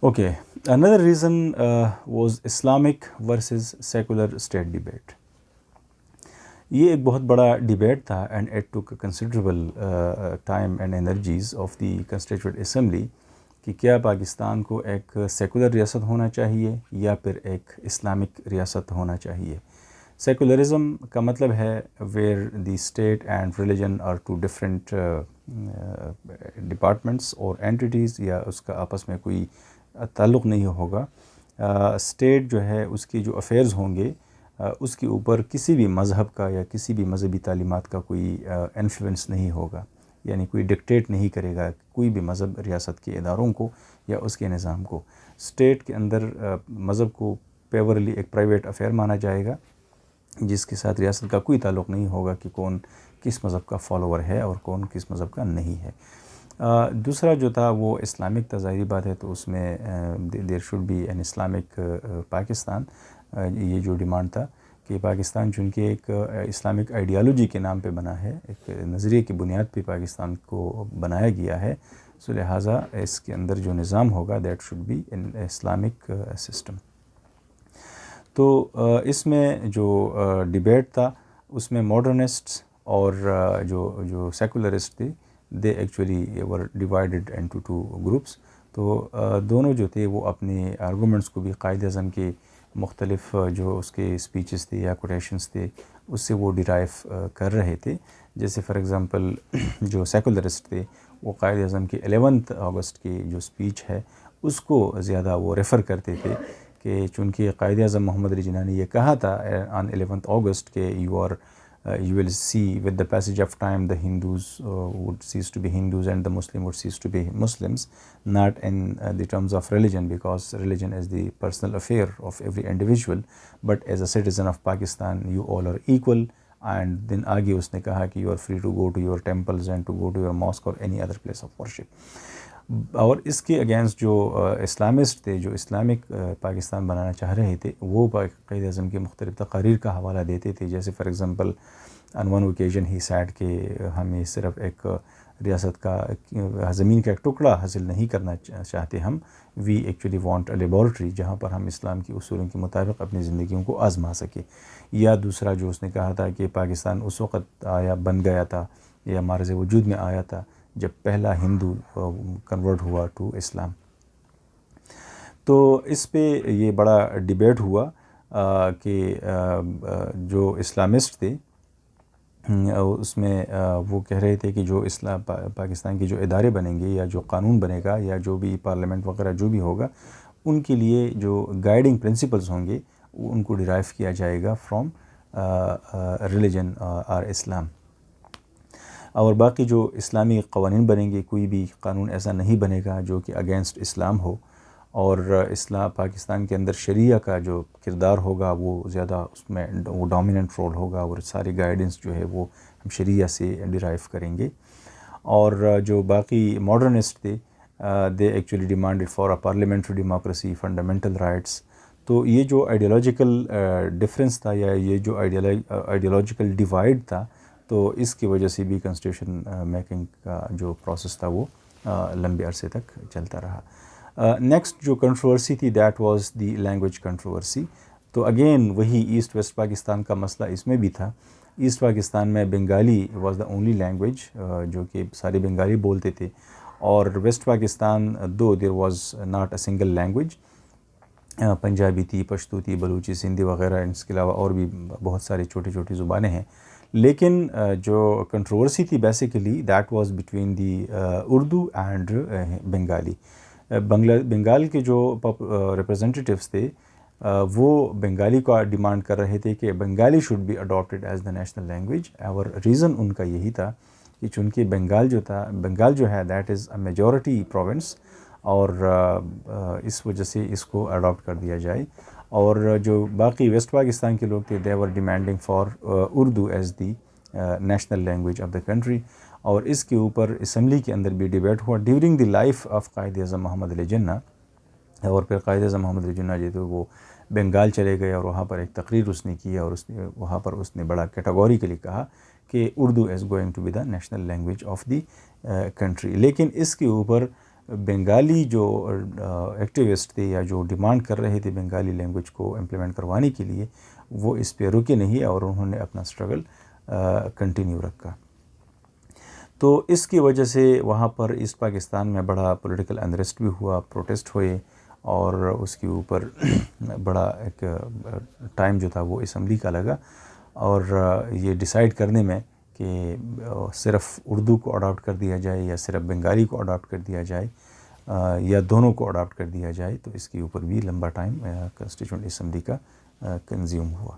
Okay, another reason was Islamic versus secular state debate. یہ ایک بہت بڑا ڈیبیٹ تھا and it took considerable time and energies of the constituent assembly کہ کیا پاکستان کو ایک سیکولر ریاست ہونا چاہیے یا پھر ایک اسلامک ریاست ہونا چاہیے. سیکولرزم کا مطلب ہے where the state and religion are two different departments اور اینٹیٹیز، یا اس کا آپس میں کوئی تعلق نہیں ہوگا. اسٹیٹ جو ہے اس کی جو افیئرز ہوں گے اس کے اوپر کسی بھی مذہب کا یا کسی بھی مذہبی تعلیمات کا کوئی انفلوئنس نہیں ہوگا، یعنی کوئی ڈکٹیٹ نہیں کرے گا کوئی بھی مذہب ریاست کے اداروں کو یا اس کے نظام کو. اسٹیٹ کے اندر مذہب کو پیورلی ایک پرائیویٹ افیئر مانا جائے گا جس کے ساتھ ریاست کا کوئی تعلق نہیں ہوگا کہ کون کس مذہب کا فالوور ہے اور کون کس مذہب کا نہیں ہے. دوسرا جو تھا وہ اسلامک تھا، ظاہری بات ہے، تو اس میں there should be an Islamic Pakistan. یہ جو ڈیمانڈ تھا کہ پاکستان چونکہ ایک اسلامک آئیڈیالوجی کے نام پہ بنا ہے، ایک نظریے کی بنیاد پہ پاکستان کو بنایا گیا ہے، سو لہٰذا اس کے اندر جو نظام ہوگا that should be in Islamic system. تو اس میں جو ڈیبیٹ تھا اس میں ماڈرنسٹس اور جو سیکولرسٹ تھے they actually were divided into two groups. تو دونوں جو تھے وہ اپنے آرگومنٹس کو بھی قائد اعظم کے مختلف جو اس کے اسپیچز تھے یا کوٹیشنز تھے اس سے وہ ڈرائیو کر رہے تھے. جیسے فار ایگزامپل جو سیکولرسٹ تھے وہ قائد اعظم کے 11 اگست کی جو اسپیچ ہے اس کو زیادہ وہ ریفر کرتے تھے کہ چونکہ قائد اعظم محمد علی جناح نے یہ کہا تھا آن 11 اگست کہ you will see with the passage of time the Hindus would cease to be Hindus and the Muslim would cease to be Muslims, not in the terms of religion, because religion is the personal affair of every individual, but as a citizen of Pakistan you all are equal. And then آگے اس نے کہا کہ you are free to go to your temples and to go to your mosque or any other place of worship. اور اس کے against جو Islamist تھے جو اسلامک پاکستان بنانا چاہ رہے تھے وہ قائد اعظم کی مختلف تقاریر کا حوالہ دیتے تھے. جیسے for example on one occasion he said کہ ہمیں صرف ایک ریاست کا زمین کا ایک ٹکڑا حاصل نہیں کرنا چاہتے ہم، we actually want a laboratory جہاں پر ہم اسلام کی اصولوں کے مطابق اپنی زندگیوں کو آزما سکے. یا دوسرا جو اس نے کہا تھا کہ پاکستان اس وقت بن گیا تھا یا معرض وجود میں آیا تھا جب پہلا ہندو کنورٹ ہوا ٹو اسلام. تو اس پہ یہ بڑا ڈیبیٹ ہوا کہ جو اسلامسٹ تھے اس میں وہ کہہ رہے تھے کہ جو اسلام پاکستان کے جو ادارے بنیں گے یا جو قانون بنے گا یا جو بھی پارلیمنٹ وغیرہ جو بھی ہوگا ان کے لیے جو گائیڈنگ پرنسپلز ہوں گے ان کو ڈرائیو کیا جائے گا فرام ریلیجن اور اسلام. اور باقی جو اسلامی قوانین بنیں گے کوئی بھی قانون ایسا نہیں بنے گا جو کہ اگینسٹ اسلام ہو، اور اسلام پاکستان کے اندر شریعہ کا جو کردار ہوگا وہ زیادہ اس میں وہ ڈومیننٹ رول ہوگا، اور ساری گائیڈنس جو ہے وہ ہم شریعہ سے ڈرائیو کریں گے. اور جو باقی ماڈرنسٹ تھے they actually demanded for a parliamentary democracy, fundamental rights. تو یہ جو آئیڈیالوجیکل ڈفرینس تھا یا یہ جو آئیڈیالوجیکل ڈیوائڈ تھا تو اس کی وجہ سے بھی کنسٹیٹیوشن میکنگ کا جو پروسیس تھا وہ لمبے عرصے تک چلتا رہا. نیکسٹ جو کنٹروورسی تھی that was the language controversy. تو اگین وہی ایسٹ ویسٹ پاکستان کا مسئلہ اس میں بھی تھا. ایسٹ پاکستان میں Bengali was the only language جو کہ سارے بنگالی بولتے تھے، اور ویسٹ پاکستان دو there was not a single language, Punjabi تھی، پشتو تھی، بلوچی، سندھی وغیرہ، اس کے علاوہ اور بھی بہت ساری چھوٹی چھوٹی زبانیں ہیں. لیکن جو کنٹروورسی تھی basically that was between the Urdu and Bengali. Bengal کے جو ریپرزنٹیٹیوس تھے وہ بنگالی کو ڈیمانڈ کر رہے تھے کہ Bengali should be adopted as the national language. اور ریزن ان کا یہی تھا کہ چونکہ بنگال جو ہے that is a majority province, اور اس وجہ سے اس کو اڈاپٹ کر دیا جائے. اور جو باقی ویسٹ پاکستان کے لوگ تھے they were demanding for Urdu as the national language of the country. اور اس کے اوپر اسمبلی کے اندر بھی ڈیبیٹ ہوا during the life of Quaid Azam محمد علی جناح. اور پھر قائد اعظم محمد علی جناح جو تھے وہ بنگال چلے گئے اور وہاں پر ایک تقریر اس نے کی، اور وہاں پر اس نے بڑا کیٹاگوریکلی کہا کہ Urdu is going to be the national language of the country. لیکن اس کے اوپر بنگالی جو ایکٹیوسٹ تھے یا جو ڈیمانڈ کر رہے تھے بنگالی لینگویج کو امپلیمنٹ کروانے کے لیے، وہ اس پہ رکے نہیں اور انہوں نے اپنا اسٹرگل کنٹینیو رکھا. تو اس کی وجہ سے وہاں پر ایسٹ پاکستان میں بڑا پولیٹیکل انریسٹ بھی ہوا، پروٹیسٹ ہوئے، اور اس کے اوپر بڑا ایک ٹائم جو تھا وہ اسمبلی کا لگا، اور یہ ڈیسائیڈ کرنے میں کہ صرف اردو کو اڈاپٹ کر دیا جائے یا صرف بنگالی کو اڈاپٹ کر دیا جائے یا دونوں کو اڈاپٹ کر دیا جائے. تو اس کے اوپر بھی لمبا ٹائم کنسٹیٹیوئنٹ اسمبلی کا کنزیوم ہوا.